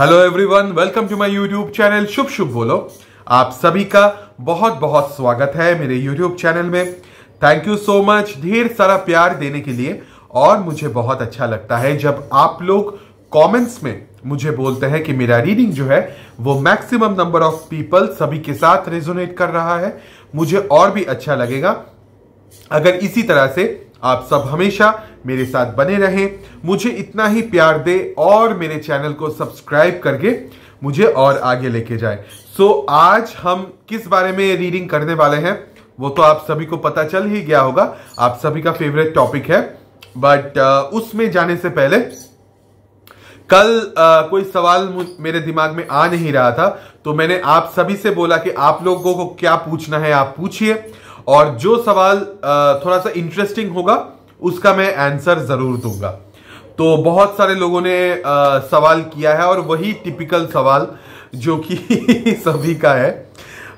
Hello everyone, welcome to my YouTube channel Shubh Shubh Bolo. आप सभी का बहुत बहुत स्वागत है मेरे यूट्यूब चैनल में। थैंक यू सो मच ढेर सारा प्यार देने के लिए। और मुझे बहुत अच्छा लगता है जब आप लोग कमेंट्स में मुझे बोलते हैं कि मेरा रीडिंग जो है वो मैक्सिमम नंबर ऑफ पीपल सभी के साथ रेजोनेट कर रहा है। मुझे और भी अच्छा लगेगा अगर इसी तरह से आप सब हमेशा मेरे साथ बने रहें, मुझे इतना ही प्यार दे और मेरे चैनल को सब्सक्राइब करके मुझे और आगे लेके जाए। आज हम किस बारे में रीडिंग करने वाले हैं वो तो आप सभी को पता चल ही गया होगा। आप सभी का फेवरेट टॉपिक है, बट उसमें जाने से पहले कल कोई सवाल मेरे दिमाग में आ नहीं रहा था, तो मैंने आप सभी से बोला कि आप लोगों को क्या पूछना है आप पूछिए, और जो सवाल थोड़ा सा इंटरेस्टिंग होगा उसका मैं आंसर जरूर दूंगा। तो बहुत सारे लोगों ने सवाल किया है और वही टिपिकल सवाल जो कि सभी का है।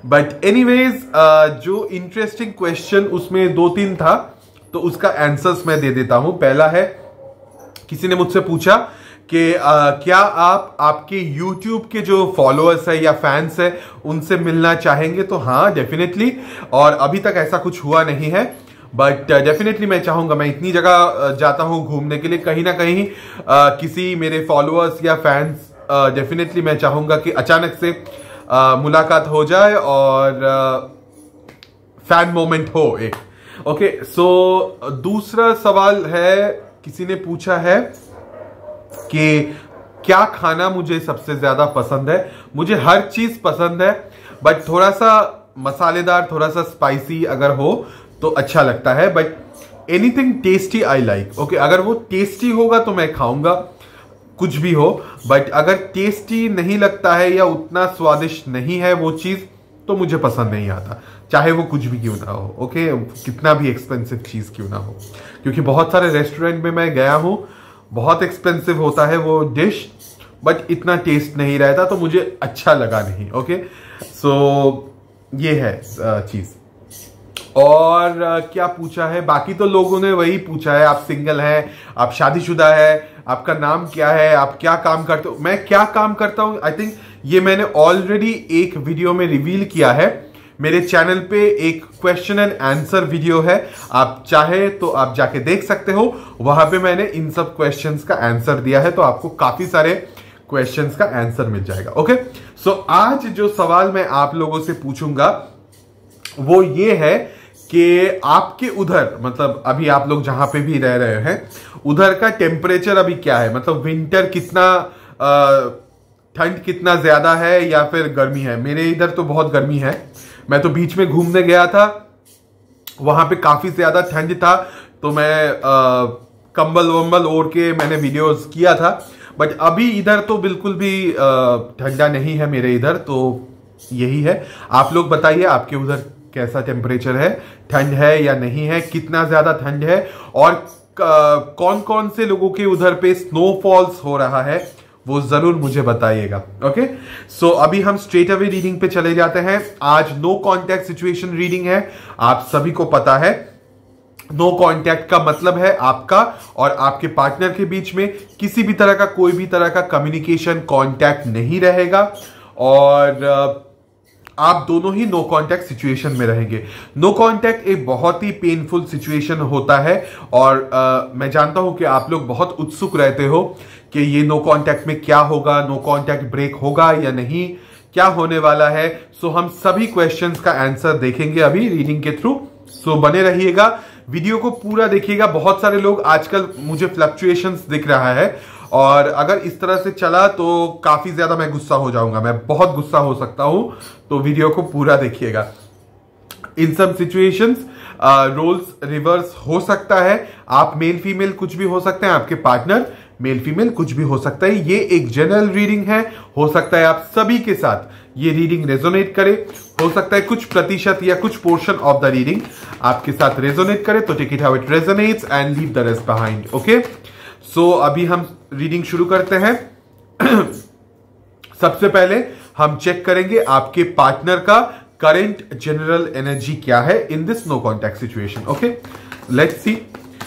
बट एनीवेज जो इंटरेस्टिंग क्वेश्चन उसमें दो तीन था तो उसका आंसर्स मैं दे देता हूं। पहला है, किसी ने मुझसे पूछा कि क्या आप आपके YouTube के जो फॉलोअर्स है या फैंस है उनसे मिलना चाहेंगे? तो हाँ, डेफिनेटली। और अभी तक ऐसा कुछ हुआ नहीं है, बट डेफिनेटली मैं चाहूंगा। मैं इतनी जगह जाता हूं घूमने के लिए, कहीं ना कहीं किसी मेरे फॉलोअर्स या फैंस डेफिनेटली मैं चाहूंगा कि अचानक से मुलाकात हो जाए और फैन मोमेंट हो एक। ओके, सो दूसरा सवाल है, किसी ने पूछा है कि क्या खाना मुझे सबसे ज्यादा पसंद है? मुझे हर चीज पसंद है, बट थोड़ा सा मसालेदार, थोड़ा सा स्पाइसी अगर हो तो अच्छा लगता है। But anything tasty I like. Okay, अगर वो टेस्टी होगा तो मैं खाऊंगा, कुछ भी हो। बट अगर टेस्टी नहीं लगता है या उतना स्वादिष्ट नहीं है वो चीज, तो मुझे पसंद नहीं आता, चाहे वो कुछ भी क्यों ना हो। ओके, कितना भी एक्सपेंसिव चीज क्यों ना हो, क्योंकि बहुत सारे रेस्टोरेंट में मैं गया हूं, बहुत एक्सपेंसिव होता है वो डिश, बट इतना टेस्ट नहीं रहता, तो मुझे अच्छा लगा नहीं। ओके, सो ये है चीज। और क्या पूछा है? बाकी तो लोगों ने वही पूछा है, आप सिंगल हैं, आप शादीशुदा है, आपका नाम क्या है, आप क्या काम करते हो? मैं क्या काम करता हूं, आई थिंक ये मैंने ऑलरेडी एक वीडियो में रिवील किया है। मेरे चैनल पे एक क्वेश्चन एंड आंसर वीडियो है, आप चाहे तो आप जाके देख सकते हो। वहां पे मैंने इन सब क्वेश्चंस का आंसर दिया है, तो आपको काफी सारे क्वेश्चंस का आंसर मिल जाएगा। ओके, सो आज जो सवाल मैं आप लोगों से पूछूंगा वो ये है कि आपके उधर, मतलब अभी आप लोग जहां पे भी रह रहे हैं उधर का टेम्परेचर अभी क्या है? मतलब विंटर कितना, ठंड कितना ज्यादा है या फिर गर्मी है? मेरे इधर तो बहुत गर्मी है। मैं तो बीच में घूमने गया था, वहां पे काफी ज्यादा ठंड था, तो मैं कंबल वंबल ओढ़ के मैंने वीडियोस किया था। बट अभी इधर तो बिल्कुल भी ठंडा नहीं है मेरे इधर। तो यही है, आप लोग बताइए आपके उधर कैसा टेम्परेचर है, ठंड है या नहीं है, कितना ज्यादा ठंड है, और कौन कौन से लोगों के उधर पे स्नोफॉल्स हो रहा है वो जरूर मुझे बताइएगा। ओके, सो अभी हम स्ट्रेट अवे रीडिंग पे चले जाते हैं। आज नो कॉन्टैक्ट सिचुएशन रीडिंग है। आप सभी को पता है नो कॉन्टैक्ट का मतलब है आपका और आपके पार्टनर के बीच में किसी भी तरह का, कोई भी तरह का कम्युनिकेशन, कॉन्टैक्ट नहीं रहेगा, और आप दोनों ही नो कॉन्टैक्ट सिचुएशन में रहेंगे। नो कॉन्टैक्ट एक बहुत ही पेनफुल सिचुएशन होता है, और मैं जानता हूं कि आप लोग बहुत उत्सुक रहते हो कि ये नो कॉन्टैक्ट में क्या होगा, नो कॉन्टैक्ट ब्रेक होगा या नहीं, क्या होने वाला है। सो हम सभी क्वेश्चंस का आंसर देखेंगे अभी रीडिंग के थ्रू। सो बने रहिएगा, वीडियो को पूरा देखिएगा। बहुत सारे लोग आजकल, मुझे फ्लक्चुएशंस दिख रहा है, और अगर इस तरह से चला तो काफी ज्यादा मैं गुस्सा हो जाऊंगा, मैं बहुत गुस्सा हो सकता हूं। तो वीडियो को पूरा देखिएगा। इन सब सिचुएशंस रोल्स रिवर्स हो सकता है, आप मेल फीमेल कुछ भी हो सकते हैं, आपके पार्टनर मेल फीमेल कुछ भी हो सकता है। ये एक जनरल रीडिंग है, हो सकता है आप सभी के साथ ये रीडिंग रेजोनेट करे, हो सकता है कुछ प्रतिशत या कुछ पोर्शन ऑफ द रीडिंग आपके साथ रेजोनेट करे, तो take it how it resonates and leave the rest behind. Okay, so अभी हम रीडिंग शुरू करते हैं। सबसे पहले हम चेक करेंगे आपके पार्टनर का करंट जनरल एनर्जी क्या है in this no contact situation. Okay, let's see.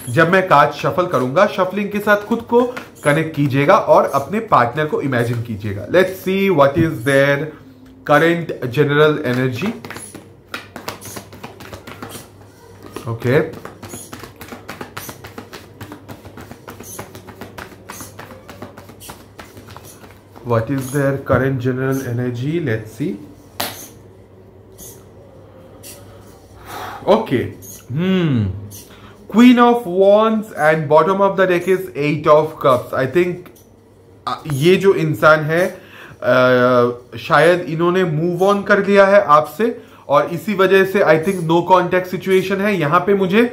जब मैं कार्ड शफल करूंगा, शफलिंग के साथ खुद को कनेक्ट कीजिएगा और अपने पार्टनर को इमेजिन कीजिएगा। Let's see what is their current general energy. Okay, what is their current general energy? Let's see. Okay. Queen of Wands and bottom of the deck is 8 of Cups. I think ये जो इंसान है शायद इन्होंने move on कर लिया है आपसे और इसी वजह से I think no contact situation है। यहां पे मुझे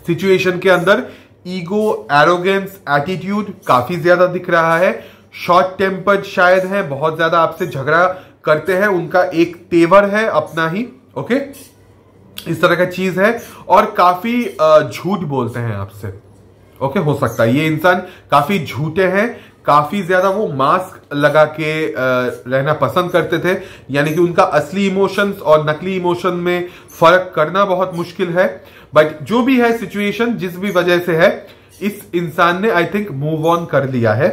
सिचुएशन के अंदर ईगो, एरोगेंस, एटीट्यूड काफी ज्यादा दिख रहा है। शॉर्ट टेम्पर्ड शायद है, बहुत ज्यादा आपसे झगड़ा करते हैं, उनका एक तेवर है अपना ही। ओके, इस तरह का चीज है और काफी झूठ बोलते हैं आपसे। ओके, हो सकता है ये इंसान काफी झूठे हैं, काफी ज्यादा वो मास्क लगा के रहना पसंद करते थे, यानी कि उनका असली इमोशंस और नकली इमोशन में फर्क करना बहुत मुश्किल है। बट जो भी है सिचुएशन, जिस भी वजह से है, इस इंसान ने आई थिंक मूव ऑन कर लिया है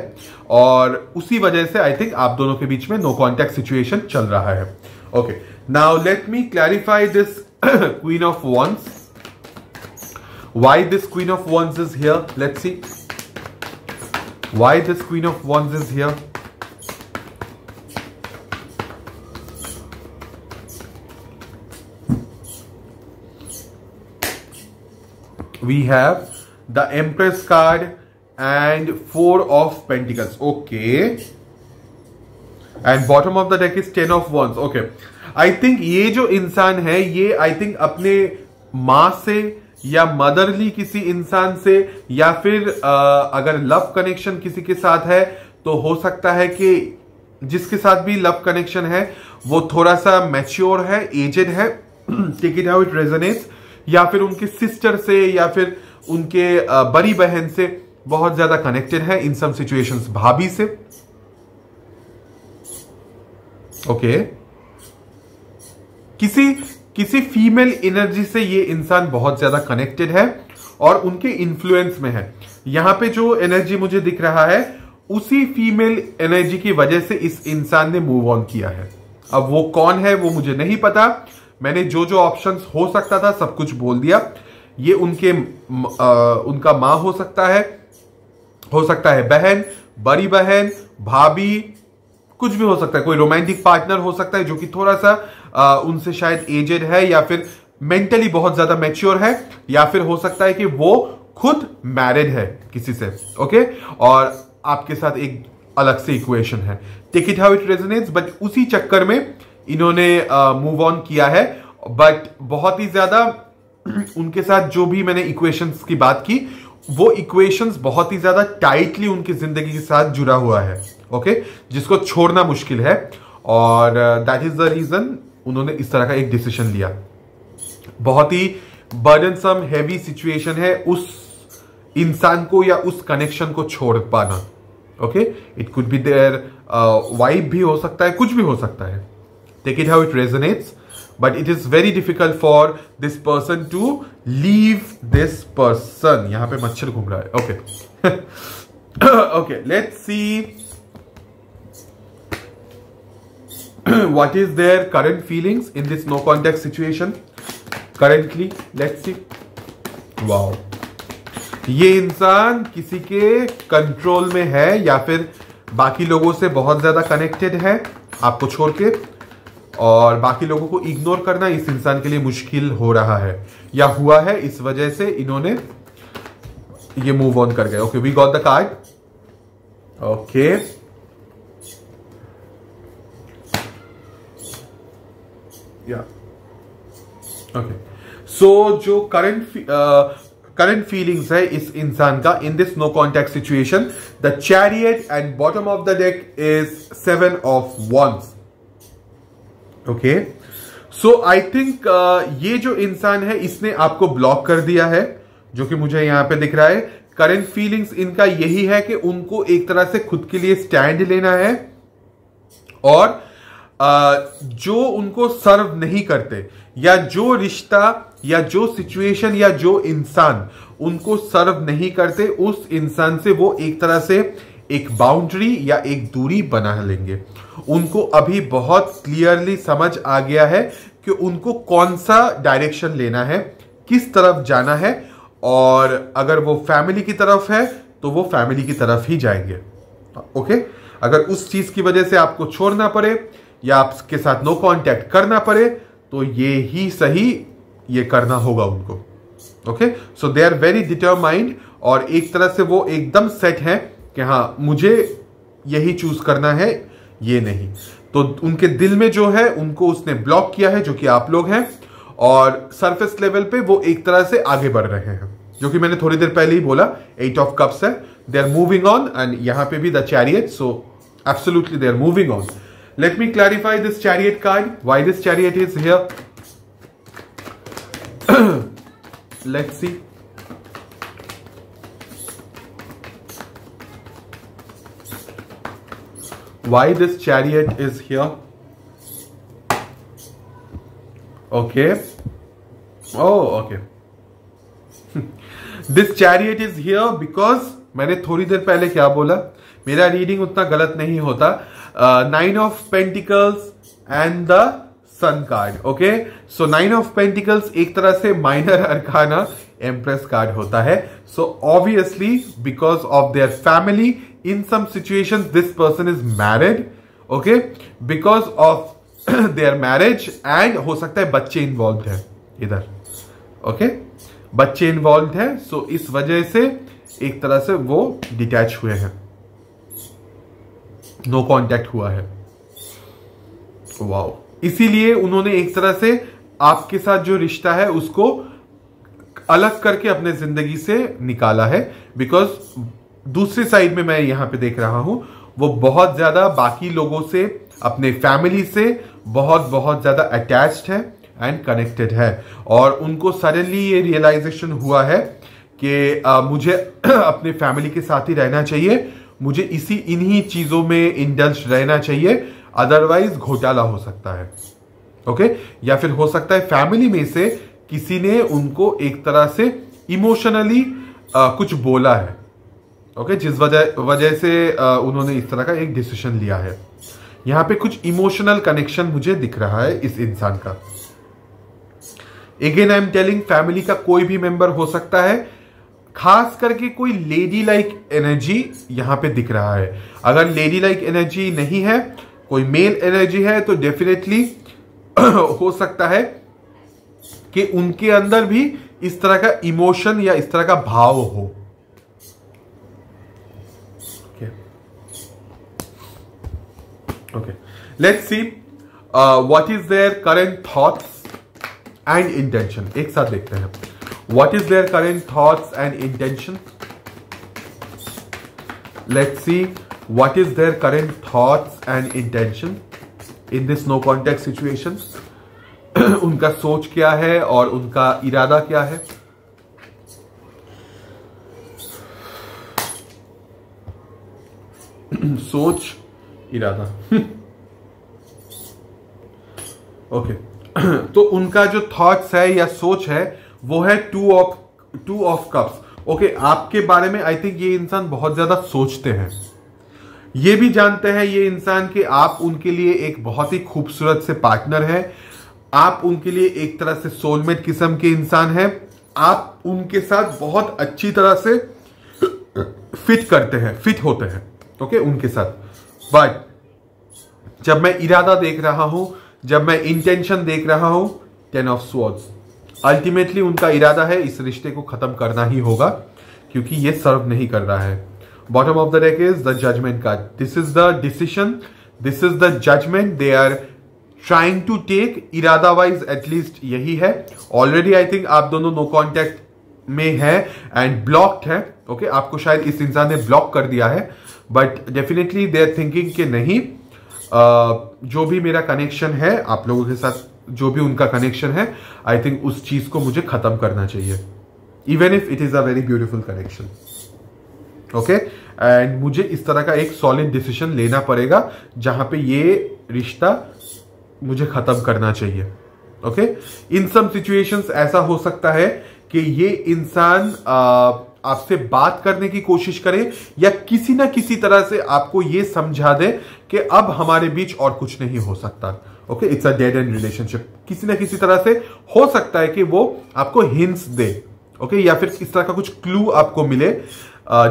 और उसी वजह से आई थिंक आप दोनों के बीच में नो कॉन्टैक्ट सिचुएशन चल रहा है। Okay, now let me clarify this queen of wands. Why this queen of wands is here? Let's C why this queen of wands is here. We have the Empress card and 4 of Pentacles. Okay, and bottom of the deck is 10 of Wands. Okay, I think ये जो इंसान है ये I think अपने माँ से या motherly किसी इंसान से या फिर अगर लव कनेक्शन किसी के साथ है तो हो सकता है कि जिसके साथ भी लव कनेक्शन है वो थोड़ा सा मैच्योर है, एजेड है, take it how it resonates, या फिर उनके सिस्टर से या फिर उनके बड़ी बहन से बहुत ज्यादा कनेक्टेड है, इन सम सिचुएशंस भाभी से। ओके, किसी फीमेल एनर्जी से ये इंसान बहुत ज्यादा कनेक्टेड है और उनके इन्फ्लुएंस में है। यहां पे जो एनर्जी मुझे दिख रहा है उसी फीमेल एनर्जी की वजह से इस इंसान ने मूव ऑन किया है। अब वो कौन है वो मुझे नहीं पता, मैंने जो जो ऑप्शंस हो सकता था सब कुछ बोल दिया। ये उनका माँ हो सकता है बहन, बड़ी बहन, भाभी, कुछ भी हो सकता है। कोई रोमांटिक पार्टनर हो सकता है जो कि थोड़ा सा उनसे शायद एजेड है या फिर मेंटली बहुत ज्यादा मैच्योर है, या फिर हो सकता है कि वो खुद मैरिड है किसी से। ओके, और आपके साथ एक अलग से इक्वेशन है, take it how it resonates. But उसी चक्कर में इन्होंने मूव ऑन किया है। बट बहुत ही ज्यादा उनके साथ जो भी मैंने इक्वेशंस की बात की वो इक्वेशंस बहुत ही ज्यादा टाइटली उनकी जिंदगी के साथ जुड़ा हुआ है। ओके, जिसको छोड़ना मुश्किल है और दैट इज द रीजन उन्होंने इस तरह का एक डिसीजन लिया। बहुत ही बर्डनसम हैवी सिचुएशन है उस इंसान को या उस कनेक्शन को छोड़ पाना। Okay, it could be there vibe भी हो सकता है, कुछ भी हो सकता है, take it how it resonates. But it is very difficult for this person to leave this person. यहाँ पे मच्छर घूम रहा है। Okay, okay. Let's see what is their current feelings in this no contact situation. Currently, let's see. Wow. ये इंसान किसी के कंट्रोल में है या फिर बाकी लोगों से बहुत ज्यादा कनेक्टेड है आपको छोड़ के, और बाकी लोगों को इग्नोर करना इस इंसान के लिए मुश्किल हो रहा है या हुआ है। इस वजह से इन्होंने ये मूव ऑन कर गए। Okay, we got the card. Okay, या ओके, सो जो करंट फीलिंग्स है इस इंसान का in this no contact situation, the chariot and bottom of the deck is 7 of wands। Okay, so I think ये जो इंसान है इसने आपको ब्लॉक कर दिया है, जो कि मुझे यहां पे दिख रहा है। करंट फीलिंग्स इनका यही है कि उनको एक तरह से खुद के लिए स्टैंड लेना है और जो उनको सर्व नहीं करते, या जो रिश्ता या जो सिचुएशन या जो इंसान उनको सर्व नहीं करते, उस इंसान से वो एक तरह से एक बाउंड्री या एक दूरी बना लेंगे। उनको अभी बहुत क्लियरली समझ आ गया है कि उनको कौन सा डायरेक्शन लेना है, किस तरफ जाना है, और अगर वो फैमिली की तरफ है तो वो फैमिली की तरफ ही जाएंगे। ओके, अगर उस चीज की वजह से आपको छोड़ना पड़े या आपके साथ नो कांटेक्ट करना पड़े तो ये ही सही, ये करना होगा उनको। Okay, so they are very determined, और एक तरह से वो एकदम सेट है कि हाँ मुझे यही चूज करना है, ये नहीं। तो उनके दिल में जो है उनको उसने ब्लॉक किया है, जो कि आप लोग हैं, और सरफेस लेवल पे वो एक तरह से आगे बढ़ रहे हैं, जो कि मैंने थोड़ी देर पहले ही बोला 8 ऑफ कप्स है। They are moving on, and यहां पे भी the chariot, so absolutely they are moving on. Let me clarify this chariot card, why this chariot is here. Let's see. Why this chariot is here? Okay. Oh, okay. This chariot is here because मैंने थोड़ी देर पहले क्या बोला, मेरा reading उतना गलत नहीं होता। 9 of pentacles and the sun card. Okay, so 9 of pentacles एक तरह से माइनर अरकाना एम्प्रेस कार्ड होता है। So obviously because of their family, in some situations this person is married, okay, because of their marriage, and हो सकता है बच्चे involve है इधर। ओके, बच्चे इन्वॉल्व है, सो इस वजह से एक तरह से वो डिटैच हुए हैं, नो कांटेक्ट हुआ है। वाओ, इसीलिए उन्होंने एक तरह से आपके साथ जो रिश्ता है उसको अलग करके अपने जिंदगी से निकाला है, बिकॉज दूसरी साइड में मैं यहां पे देख रहा हूं वो बहुत ज्यादा बाकी लोगों से, अपने फैमिली से बहुत ज्यादा अटैच्ड है एंड कनेक्टेड है, और उनको सडनली ये रियलाइजेशन हुआ है कि मुझे अपने फैमिली के साथ ही रहना चाहिए, मुझे इन्हीं चीजों में इंडल्ज रहना चाहिए, अदरवाइज घोटाला हो सकता है। ओके, या फिर हो सकता है फैमिली में से किसी ने उनको एक तरह से इमोशनली कुछ बोला है। ओके, जिस वजह से उन्होंने इस तरह का एक डिसीजन लिया है। यहां पे कुछ इमोशनल कनेक्शन मुझे दिख रहा है इस इंसान का। Again I am telling, family का कोई भी मेंबर हो सकता है, खास करके कोई लेडी लाइक एनर्जी यहां पे दिख रहा है। अगर लेडी लाइक एनर्जी नहीं है, कोई मेल एनर्जी है, तो डेफिनेटली हो सकता है कि उनके अंदर भी इस तरह का इमोशन या इस तरह का भाव हो। Okay, let's see what is their current thoughts and intention. एक साथ देखते हैं what is their current thoughts and intention. Let's see what is their current thoughts and intention in this no contact situation. उनका सोच क्या है और उनका इरादा क्या है। सोच, इरादा। ओके, तो उनका जो थॉट्स है या सोच है वो है 2 ऑफ कप्स। ओके, आपके बारे में आई थिंक ये इंसान बहुत ज्यादा सोचते हैं, ये भी जानते हैं ये इंसान कि आप उनके लिए एक बहुत ही खूबसूरत से पार्टनर है, आप उनके लिए एक तरह से सोलमेट किस्म के इंसान हैं, आप उनके साथ बहुत अच्छी तरह से फिट होते हैं। ओके, उनके साथ। बट जब मैं इरादा देख रहा हूं, जब मैं इंटेंशन देख रहा हूं, 10 ऑफ स्वॉर्ड्स, अल्टीमेटली उनका इरादा है इस रिश्ते को खत्म करना ही होगा, क्योंकि ये सर्व नहीं कर रहा है। Bottom of the deck is the judgment card. This is the decision, this is the judgment they are trying to take. इरादा वाइज एटलीस्ट यही है। ऑलरेडी आई थिंक आप दोनों नो कॉन्टेक्ट में है एंड ब्लॉक्ड है। ओके, आपको शायद इस इंसान ने ब्लॉक कर दिया है, but definitely they are thinking कि नहीं, जो भी मेरा कनेक्शन है आप लोगों के साथ, जो भी उनका कनेक्शन है, आई थिंक उस चीज को मुझे खत्म करना चाहिए, even if it is a very beautiful connection. Okay, and मुझे इस तरह का एक सॉलिड डिसीजन लेना पड़ेगा जहां पे ये रिश्ता मुझे खत्म करना चाहिए। ओके, इन सम सिचुएशंस ऐसा हो सकता है कि ये इंसान आपसे बात करने की कोशिश करे या किसी ना किसी तरह से आपको ये समझा दे कि अब हमारे बीच और कुछ नहीं हो सकता। Okay, it's a dead and relationship. किसी ना किसी तरह से हो सकता है कि वो आपको हिंट्स दे, ओके, या फिर इस तरह का कुछ क्लू आपको मिले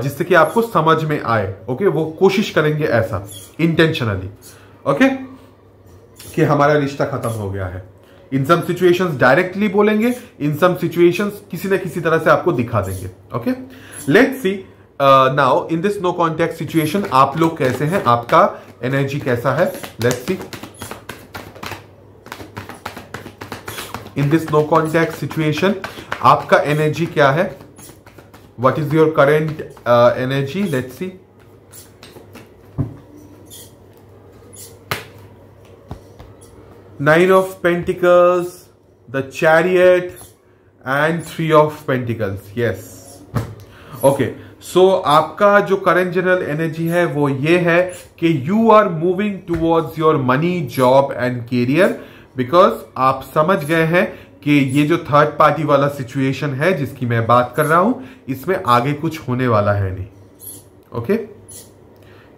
जिससे कि आपको समझ में आए। ओके, वो कोशिश करेंगे ऐसा इंटेंशनली, ओके, कि हमारा रिश्ता खत्म हो गया है। इन सम सिचुएशंस डायरेक्टली बोलेंगे, इन सम सिचुएशंस किसी ना किसी तरह से आपको दिखा देंगे। Okay, let's see now in this no contact situation आप लोग कैसे हैं, आपका एनर्जी कैसा है। Let's see in this no contact situation आपका एनर्जी क्या है, what is your current energy. Let's see Nine of Pentacles, the Chariot and Three of Pentacles. Yes. Okay. So आपका जो करंट जनरल एनर्जी है वो ये है कि you are moving towards your money, job and career because आप समझ गए हैं कि ये जो थर्ड पार्टी वाला सिचुएशन है जिसकी मैं बात कर रहा हूं इसमें आगे कुछ होने वाला है नहीं। ओके,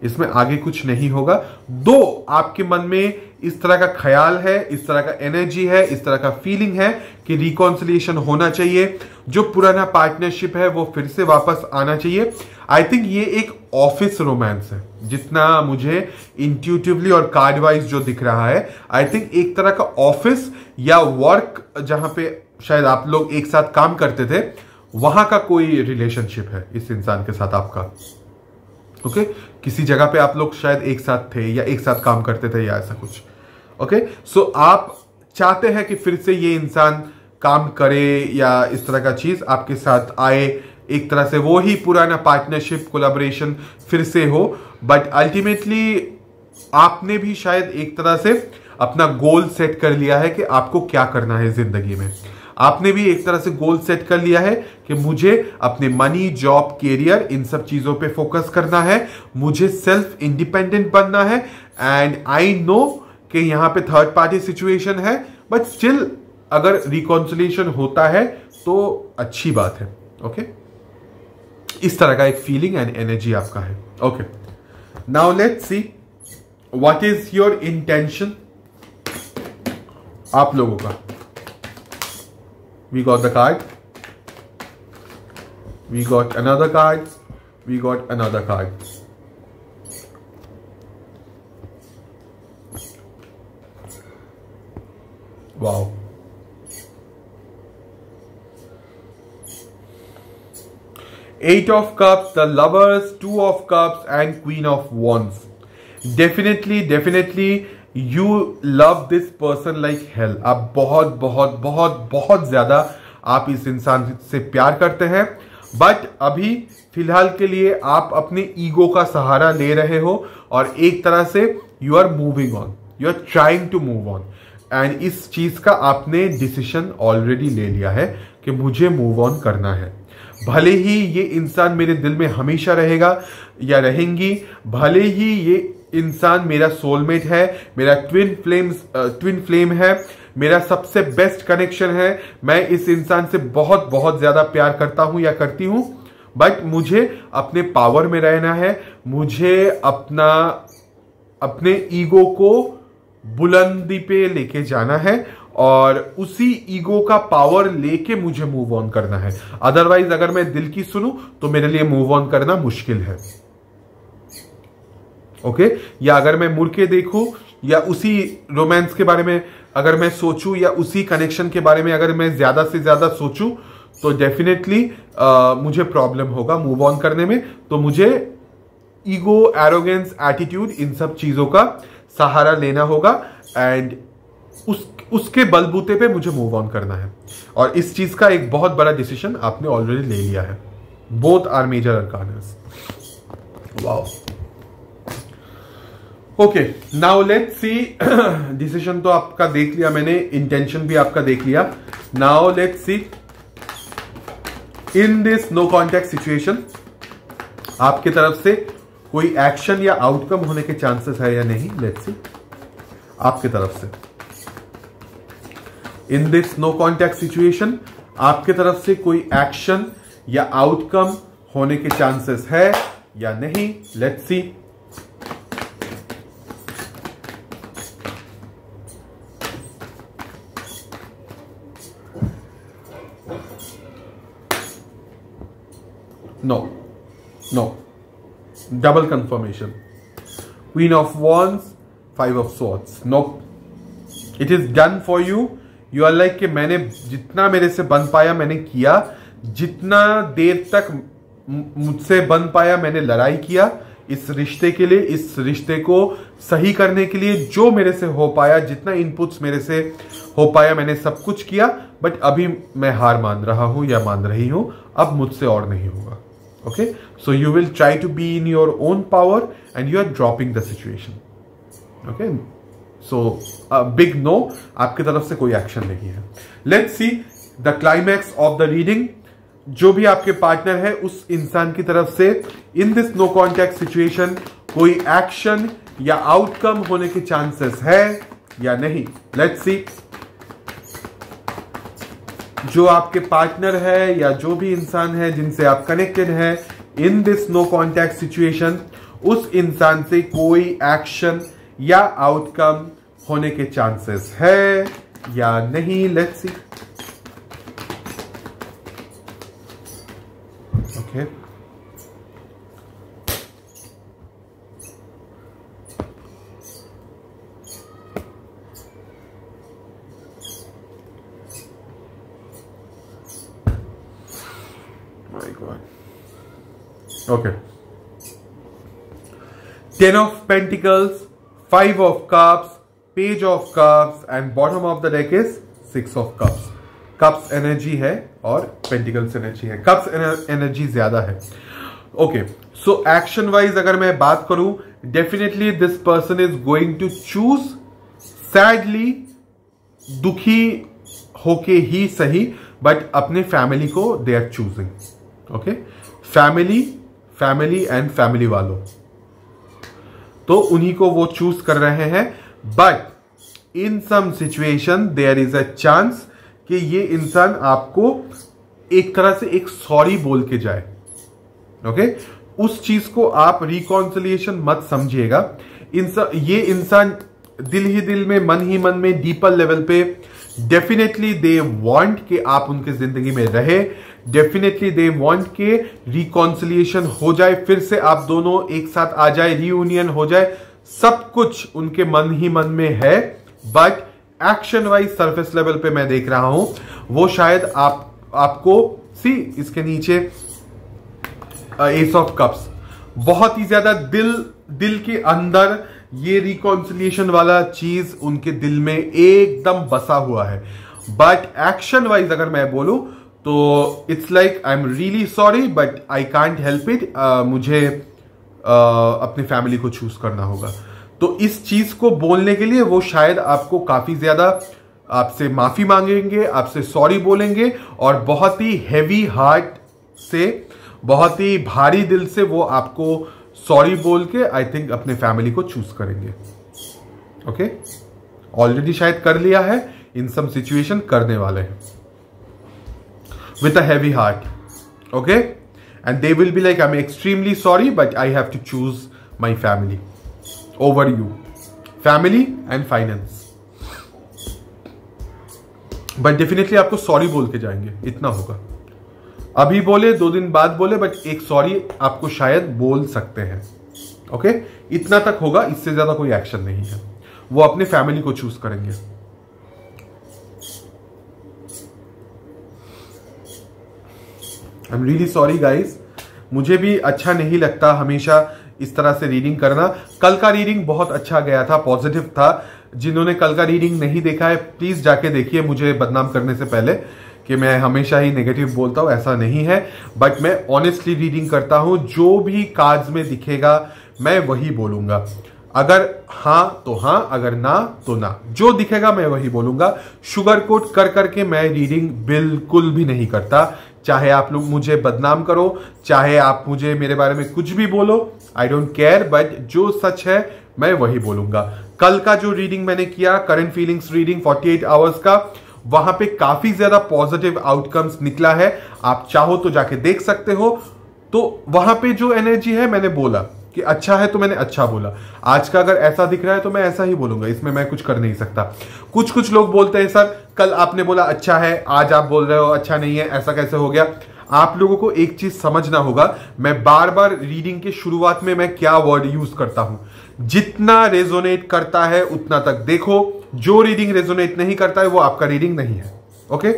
इसमें आगे कुछ नहीं होगा। दो आपके मन में इस तरह का ख्याल है, इस तरह का एनर्जी है, इस तरह का फीलिंग है कि रिकॉन्सिलिएशन होना चाहिए, जो पुराना पार्टनरशिप है वो फिर से वापस आना चाहिए। आई थिंक ये एक ऑफिस रोमांस है जितना मुझे इंट्यूटिवली और कार्ड वाइज जो दिख रहा है। आई थिंक एक तरह का ऑफिस या वर्क जहां पे शायद आप लोग एक साथ काम करते थे वहां का कोई रिलेशनशिप है इस इंसान के साथ आपका। ओके, किसी जगह पे आप लोग शायद एक साथ थे या एक साथ काम करते थे या ऐसा कुछ। ओके, सो आप चाहते हैं कि फिर से ये इंसान काम करे या इस तरह का चीज आपके साथ आए, एक तरह से वो ही पुराना पार्टनरशिप कोलैबोरेशन फिर से हो। बट अल्टीमेटली आपने भी शायद एक तरह से अपना गोल सेट कर लिया है कि आपको क्या करना है जिंदगी में। आपने भी एक तरह से गोल सेट कर लिया है कि मुझे अपने मनी, जॉब, कैरियर इन सब चीजों पे फोकस करना है, मुझे सेल्फ इंडिपेंडेंट बनना है। एंड आई नो कि यहां पे थर्ड पार्टी सिचुएशन है बट स्टिल अगर रिकॉन्सिलिएशन होता है तो अच्छी बात है। ओके, इस तरह का एक फीलिंग एंड एनर्जी आपका है। Okay, now let's see what is your intention आप लोगों का। We got the card, we got another card, we got another card. Wow. Eight of Cups, the Lovers, Two of Cups and Queen of Wands. Definitely you love this person like hell. आप बहुत बहुत बहुत बहुत ज्यादा आप इस इंसान से प्यार करते हैं बट अभी फिलहाल के लिए आप अपने ईगो का सहारा ले रहे हो और एक तरह से you are moving on, you are trying to move on. And इस चीज का आपने डिसीजन ऑलरेडी ले लिया है कि मुझे मूव ऑन करना है। भले ही ये इंसान मेरे दिल में हमेशा रहेगा या रहेंगी, भले ही ये इंसान मेरा सोलमेट है, मेरा ट्विन फ्लेम है, मेरा सबसे बेस्ट कनेक्शन है, मैं इस इंसान से बहुत बहुत ज्यादा प्यार करता हूं या करती हूं, बट मुझे अपने पावर में रहना है, मुझे अपने ईगो को बुलंदी पे लेके जाना है और उसी ईगो का पावर लेके मुझे मूव ऑन करना है। अदरवाइज अगर मैं दिल की सुनूं तो मेरे लिए मूव ऑन करना मुश्किल है। ओके, या अगर मैं मुड़ के देखूं या उसी रोमांस के बारे में अगर मैं सोचूं या उसी कनेक्शन के बारे में अगर मैं ज्यादा से ज्यादा सोचूं तो डेफिनेटली मुझे प्रॉब्लम होगा मूव ऑन करने में। तो मुझे ईगो, एरोगेंस, एटीट्यूड इन सब चीजों का सहारा लेना होगा एंड उसके बलबूते पे मुझे मूव ऑन करना है। और इस चीज का एक बहुत बड़ा डिसीजन आपने ऑलरेडी ले लिया है। Both are major arcanas. Wow. Okay, now let's see, decision तो आपका देख लिया मैंने, इंटेंशन भी आपका देख लिया। Now let's see in this no contact situation आपकी तरफ से कोई एक्शन या आउटकम होने के चांसेस है या नहीं, लेट्स सी। आपकी तरफ से in this no contact situation आपके तरफ से कोई एक्शन या आउटकम होने के चांसेस है या नहीं, let's see. No no, double confirmation. Queen of wands, 5 of swords, no, it is done for you. You are like कि मैंने जितना मेरे से बन पाया मैंने किया, जितना देर तक मुझसे बन पाया मैंने लड़ाई किया इस रिश्ते के लिए, इस रिश्ते को सही करने के लिए। जो मेरे से हो पाया, जितना इनपुट्स मेरे से हो पाया मैंने सब कुछ किया, बट अभी मैं हार मान रहा हूं या मान रही हूं, अब मुझसे और नहीं होगा। Okay, so you will try to be in your own power and you are dropping the situation. Okay, so big no, आपकी तरफ से कोई एक्शन नहीं है। Let's see the climax of the reading. जो भी आपके पार्टनर है उस इंसान की तरफ से in this no contact situation कोई एक्शन या आउटकम होने के चांसेस है या नहीं, लेट्स सी। जो आपके पार्टनर है या जो भी इंसान है जिनसे आप कनेक्टेड है in this no contact situation, उस इंसान से कोई एक्शन या आउटकम होने के चांसेस है या नहीं, let's C. Okay, my God. Okay. 10 of Pentacles, 5 of Cups, Page of Cups, and bottom of the deck is 6 of Cups. Cups energy है और पेंटिकल्स एनर्जी है, कप्स एनर्जी ज्यादा है। ओके, सो एक्शन वाइज अगर मैं बात करूं, definitely this person is going to choose, sadly, दुखी होके ही सही, बट अपने फैमिली को they are choosing. Okay, family and family वालों, तो उन्हीं को वो चूज कर रहे हैं। But in some situation there is a chance कि ये इंसान आपको एक तरह से एक सॉरी बोल के जाए। ओके, उस चीज को आप रिकॉन्सिलिएशन मत समझिएगा। ये इंसान दिल ही दिल में, मन ही मन में, डीपर लेवल पे डेफिनेटली दे वांट कि आप उनके जिंदगी में रहे, डेफिनेटली दे वांट के रिकॉन्सिलिएशन हो जाए, फिर से आप दोनों एक साथ आ जाए, रियूनियन हो जाए, सब कुछ उनके मन ही मन में है। But action wise surface level पे मैं देख रहा हूं वो शायद आपको सी इसके नीचे एस ऑफ कप्स, बहुत ही ज्यादा दिल के अंदर ये रिकॉन्सिलिएशन वाला चीज उनके दिल में एकदम बसा हुआ है। बट एक्शन वाइज अगर मैं बोलूं तो it's like I am really sorry but I can't help it, मुझे अपनी फैमिली को चूज करना होगा। तो इस चीज को बोलने के लिए वो शायद आपको काफी ज्यादा आपसे माफी मांगेंगे, आपसे सॉरी बोलेंगे, और बहुत ही हैवी हार्ट से, बहुत ही भारी दिल से वो आपको सॉरी बोल के आई थिंक अपने फैमिली को चूज करेंगे। ओके, ऑलरेडी शायद कर लिया है, इन सम सिचुएशन करने वाले हैं with a heavy heart. Okay, and they will be like I am extremely sorry but I have to choose my family over you, family and finance. But definitely आपको sorry बोल के जाएंगे, इतना होगा। अभी बोले, 2 दिन बाद बोले, बट एक सॉरी आपको शायद बोल सकते हैं। ओके, इतना तक होगा, इससे ज्यादा कोई एक्शन नहीं है। वो अपने फैमिली को चूज करेंगे। I am really sorry guys, मुझे भी अच्छा नहीं लगता हमेशा इस तरह से रीडिंग करना। कल का रीडिंग बहुत अच्छा गया था, पॉजिटिव था। जिन्होंने कल का रीडिंग नहीं देखा है प्लीज जाके देखिए, मुझे बदनाम करने से पहले कि मैं हमेशा ही नेगेटिव बोलता हूं, ऐसा नहीं है। बट मैं ऑनेस्टली रीडिंग करता हूं, जो भी कार्ड्स में दिखेगा मैं वही बोलूंगा। अगर हां तो हां, अगर ना तो ना, जो दिखेगा मैं वही बोलूंगा। शुगर कोट कर करके मैं रीडिंग बिल्कुल भी नहीं करता, चाहे आप लोग मुझे बदनाम करो, चाहे आप मुझे मेरे बारे में कुछ भी बोलो, आई डोंट केयर, बट जो सच है मैं वही बोलूंगा। कल का जो रीडिंग मैंने किया, करंट फीलिंग्स रीडिंग 48 आवर्स का, वहां पे काफी ज्यादा पॉजिटिव आउटकम्स निकला है। आप चाहो तो जाके देख सकते हो। तो वहां पे जो एनर्जी है, मैंने बोला कि अच्छा है तो मैंने अच्छा बोला। आज का अगर ऐसा दिख रहा है तो मैं ऐसा ही बोलूंगा, इसमें मैं कुछ कर नहीं सकता। कुछ लोग बोलते हैं सर कल आपने बोला अच्छा है, आज आप बोल रहे हो अच्छा नहीं है, ऐसा कैसे हो गया? आप लोगों को एक चीज समझना होगा, मैं बार बार रीडिंग के शुरुआत में मैं क्या वर्ड यूज करता हूं। जितना रेजोनेट करता है उतना तक देखो, जो रीडिंग रेजोनेट नहीं करता है वो आपका रीडिंग नहीं है। ओके,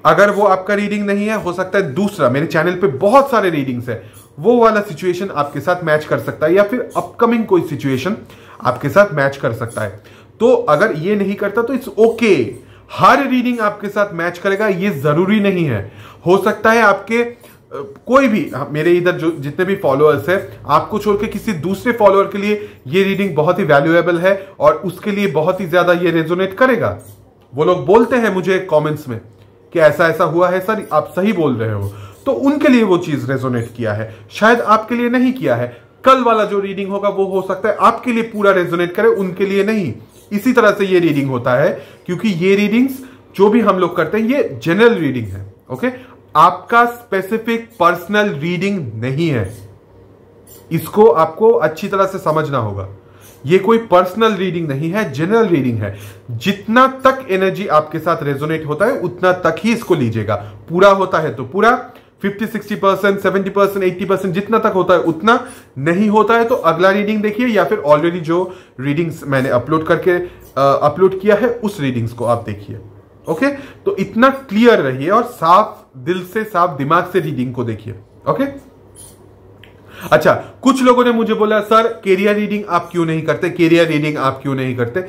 अगर वो आपका रीडिंग नहीं है, हो सकता है दूसरा, मेरे चैनल पे बहुत सारे रीडिंग्स है, वो वाला सिचुएशन आपके साथ मैच कर सकता है, या फिर अपकमिंग कोई सिचुएशन आपके साथ मैच कर सकता है। तो अगर ये नहीं करता तो इट्स ओके। हर रीडिंग आपके साथ मैच करेगा ये जरूरी नहीं है। हो सकता है आपके कोई भी, मेरे इधर जो जितने भी फॉलोअर्स है, आपको छोड़ के किसी दूसरे फॉलोअर के लिए ये रीडिंग बहुत ही वैल्यूएबल है और उसके लिए बहुत ही ज्यादा ये रेजोनेट करेगा। वो लोग बोलते हैं मुझे कमेंट्स में कि ऐसा ऐसा हुआ है सर, आप सही बोल रहे हो, तो उनके लिए वो चीज रेजोनेट किया है, शायद आपके लिए नहीं किया है। कल वाला जो रीडिंग होगा वो हो सकता है आपके लिए पूरा रेजोनेट करे, उनके लिए नहीं। इसी तरह से ये रीडिंग होता है, क्योंकि ये रीडिंग्स जो भी हम लोग करते हैं ये जनरल रीडिंग है। ओके, आपका स्पेसिफिक पर्सनल रीडिंग नहीं है, इसको आपको अच्छी तरह से समझना होगा। ये कोई पर्सनल रीडिंग नहीं है, जनरल रीडिंग है। जितना तक एनर्जी आपके साथ रेजोनेट होता है उतना तक ही इसको लीजिएगा। पूरा होता है तो पूरा, 50-60%, 70%, 80% जितना तक होता है उतना, नहीं होता है तो अगला रीडिंग देखिए, या फिर ऑलरेडी जो रीडिंग्स मैंने अपलोड किया है उस रीडिंग्स को आप देखिए। ओके, तो इतना क्लियर रहिए और साफ दिल से, साफ दिमाग से रीडिंग को देखिए। ओके, अच्छा, कुछ लोगों ने मुझे बोला सर कैरियर रीडिंग आप क्यों नहीं करते, कैरियर रीडिंग आप क्यों नहीं करते?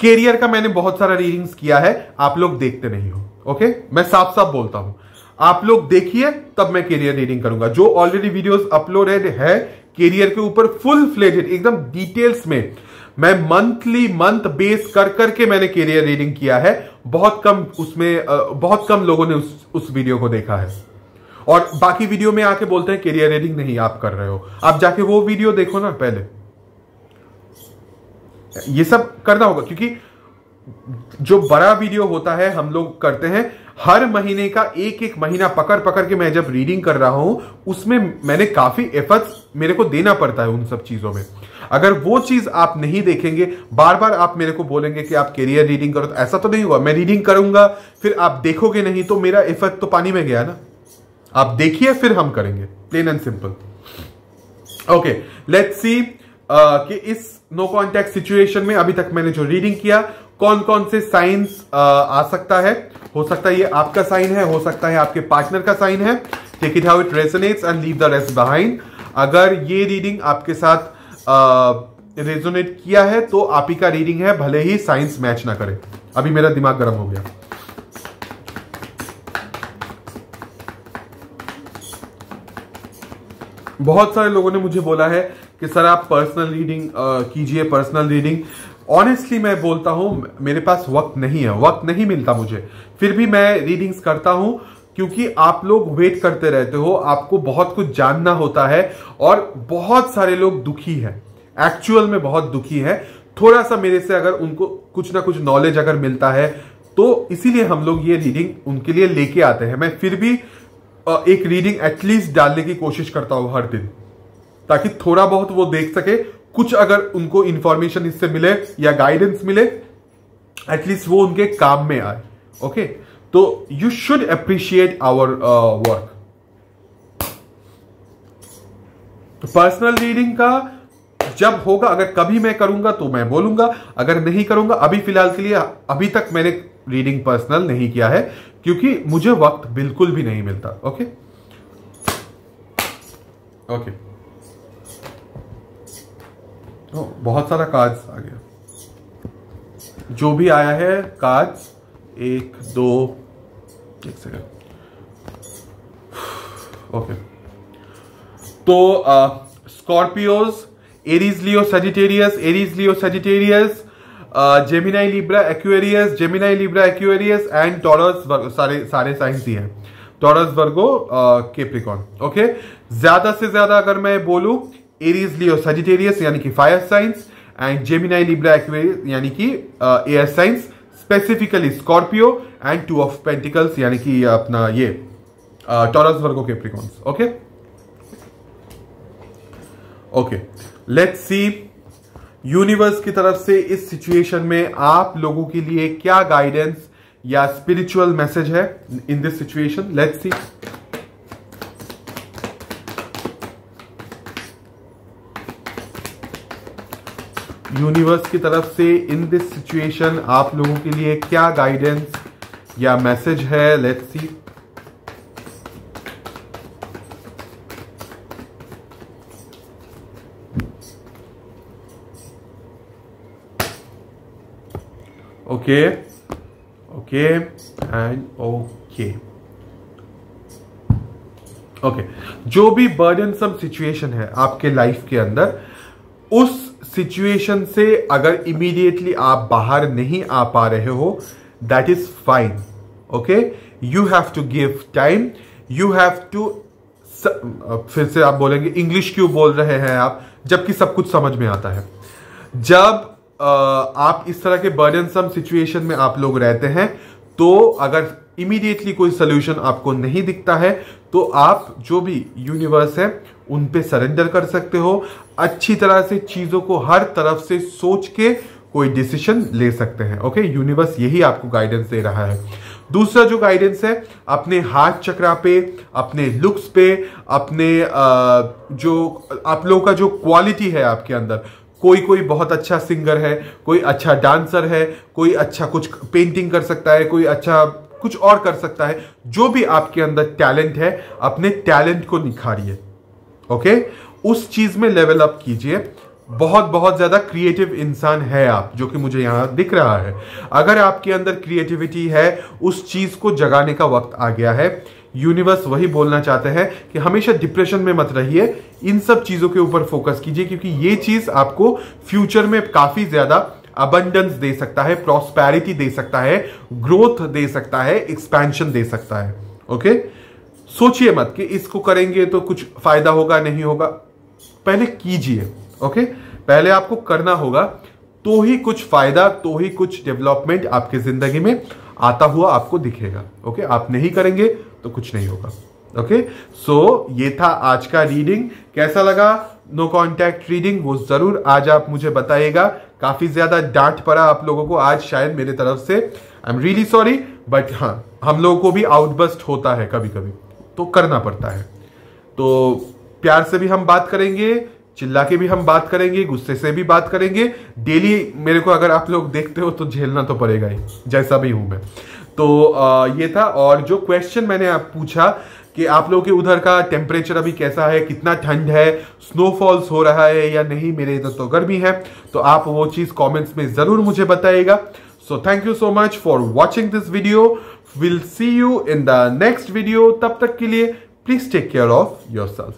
कैरियर का मैंने बहुत सारा रीडिंग्स किया है, आप लोग देखते नहीं हो। ओके, मैं साफ साफ बोलता हूं, आप लोग देखिए तब मैं कैरियर रीडिंग करूंगा। जो ऑलरेडी वीडियोस अपलोडेड है कैरियर के ऊपर, फुल फ्लेजेड एकदम डिटेल्स में, मैं मंथ बेस कर करके मैंने कैरियर रीडिंग किया है। बहुत कम लोगों ने उस वीडियो को देखा है, और बाकी वीडियो में आके बोलते हैं कैरियर रीडिंग नहीं आप कर रहे हो। आप जाके वो वीडियो देखो ना पहले। ये सब करना होगा, क्योंकि जो बड़ा वीडियो होता है हम लोग करते हैं, हर महीने का एक महीना पकड़ के मैं जब रीडिंग कर रहा हूं, उसमें मैंने काफी एफर्ट्स मेरे को देना पड़ता है उन सब चीजों में। अगर वो चीज आप नहीं देखेंगे, बार बार आप मेरे को बोलेंगे कि आप कैरियर रीडिंग करो, तो ऐसा तो नहीं होगा। मैं रीडिंग करूंगा फिर आप देखोगे नहीं, तो मेरा एफर्ट तो पानी में गया ना। आप देखिए फिर हम करेंगे, plain and simple. Okay, let's see कि इस नो कॉन्टैक्ट सिचुएशन में अभी तक मैंने जो रीडिंग किया, कौन कौन से साइंस आ सकता है। हो सकता है ये आपका साइन है, हो सकता है आपके पार्टनर का साइन है। Take it how it resonates and leave the rest behind. अगर ये रीडिंग आपके साथ रेजोनेट किया है तो आप ही का रीडिंग है, भले ही साइंस मैच ना करे। अभी मेरा दिमाग गर्म हो गया। बहुत सारे लोगों ने मुझे बोला है कि सर आप पर्सनल रीडिंग कीजिए, पर्सनल रीडिंग। ऑनेस्टली मैं बोलता हूं, मेरे पास वक्त नहीं है, वक्त नहीं मिलता मुझे, फिर भी मैं रीडिंग्स करता हूं, क्योंकि आप लोग वेट करते रहते हो, आपको बहुत कुछ जानना होता है, और बहुत सारे लोग दुखी हैं, एक्चुअल में बहुत दुखी है। थोड़ा सा मेरे से अगर उनको कुछ ना कुछ नॉलेज अगर मिलता है, तो इसीलिए हम लोग ये रीडिंग उनके लिए लेके आते हैं। मैं फिर भी एक रीडिंग एटलीस्ट डालने की कोशिश करता हूं हर दिन, ताकि थोड़ा बहुत वो देख सके, कुछ अगर उनको इंफॉर्मेशन इससे मिले या गाइडेंस मिले, एटलीस्ट वो उनके काम में आए। ओके, तो you should appreciate our work. Personal reading का जब होगा, अगर कभी मैं करूंगा तो मैं बोलूंगा, अगर नहीं करूंगा, अभी फिलहाल के लिए अभी तक मैंने रीडिंग पर्सनल नहीं किया है, क्योंकि मुझे वक्त बिल्कुल भी नहीं मिलता। ओके ओके, तो बहुत सारा कार्ड्स आ गया, जो भी आया है कार्ड्स, 1 2 1 सेकंड। ओके, तो Scorpios, Aries Leo Sagittarius, Aries Leo Sagittarius, Gemini Libra Aquarius, Gemini Libra Aquarius and taurus, सारे साइंस ही हैं। टॉरस, वर्गो, कैप्रिकॉर्न। ओके, ज्यादा से ज्यादा अगर मैं बोलूं एरीज, लियो, सजिटेरियस यानी कि fire science, and Gemini, Libra, Aquarius यानी कि air science, specifically Scorpio and 2 of pentacles यानी कि अपना ये taurus, Virgo, Capricorn. Okay okay, let's C universe की तरफ से इस सिचुएशन में आप लोगों के लिए क्या गाइडेंस या स्पिरिचुअल मैसेज है in this situation. Let's see. Universe की तरफ से इन दिस सिचुएशन आप लोगों के लिए क्या गाइडेंस या मैसेज है। Let's C. Okay okay and okay okay, जो भी बर्डनसम सिचुएशन है आपके लाइफ के अंदर, उस सिचुएशन से अगर इमीडिएटली आप बाहर नहीं आ पा रहे हो, that is fine. Okay, you have to give time, you have to, फिर से आप बोलेंगे इंग्लिश क्यों बोल रहे हैं आप, जबकि सब कुछ समझ में आता है। जब आप इस तरह के बर्डनसम सिचुएशन में आप लोग रहते हैं, तो अगर इमीडिएटली कोई सोल्यूशन आपको नहीं दिखता है, तो आप जो भी यूनिवर्स है उन पे सरेंडर कर सकते हो। अच्छी तरह से चीजों को हर तरफ से सोच के कोई डिसीजन ले सकते हैं। ओके, यूनिवर्स यही आपको गाइडेंस दे रहा है। दूसरा जो गाइडेंस है, अपने हार्ट चक्रा पे, अपने लुक्स पे, अपने जो आप लोगों का जो क्वालिटी है आपके अंदर, कोई बहुत अच्छा सिंगर है, कोई अच्छा डांसर है, कोई अच्छा कुछ पेंटिंग कर सकता है, कोई अच्छा कुछ और कर सकता है। जो भी आपके अंदर टैलेंट है, अपने टैलेंट को निखारिए। ओके, उस चीज में लेवल अप कीजिए। बहुत ज्यादा क्रिएटिव इंसान है आप, जो कि मुझे यहां दिख रहा है। अगर आपके अंदर क्रिएटिविटी है, उस चीज को जगाने का वक्त आ गया है। यूनिवर्स वही बोलना चाहते हैं कि हमेशा डिप्रेशन में मत रहिए, इन सब चीजों के ऊपर फोकस कीजिए, क्योंकि ये चीज आपको फ्यूचर में काफी ज्यादा अबंडेंस दे सकता है, प्रॉस्पेरिटी दे सकता है, ग्रोथ दे सकता है, एक्सपेंशन दे सकता है। ओके, सोचिए मत कि इसको करेंगे तो कुछ फायदा होगा नहीं होगा, पहले कीजिए। ओके, पहले आपको करना होगा, तो ही कुछ फायदा, तो ही कुछ डेवलपमेंट आपके जिंदगी में आता हुआ आपको दिखेगा। ओके, आप नहीं करेंगे तो कुछ नहीं होगा। ओके, सो ये था आज का रीडिंग। कैसा लगा नो कॉन्टैक्ट रीडिंग, वो जरूर आज आप मुझे बताइएगा। काफी ज्यादा डांट पड़ा आप लोगों को आज शायद मेरे तरफ से, I am really sorry, but हाँ, हम लोगों को भी आउटबस्ट होता है कभी कभी, तो करना पड़ता है। तो प्यार से भी हम बात करेंगे, चिल्ला के भी हम बात करेंगे, गुस्से से भी बात करेंगे। डेली मेरे को अगर आप लोग देखते हो तो झेलना तो पड़ेगा ही, जैसा भी हूं मैं। तो ये था। और जो क्वेश्चन मैंने आप पूछा कि आप लोगों के उधर का टेम्परेचर अभी कैसा है, कितना ठंड है, स्नोफॉल्स हो रहा है या नहीं, मेरे इधर तो गर्मी है, तो आप वो चीज कमेंट्स में जरूर मुझे बताइएगा। So thank you so much for watching this video. Will see you in the next video. तब तक के लिए please take care of yourself.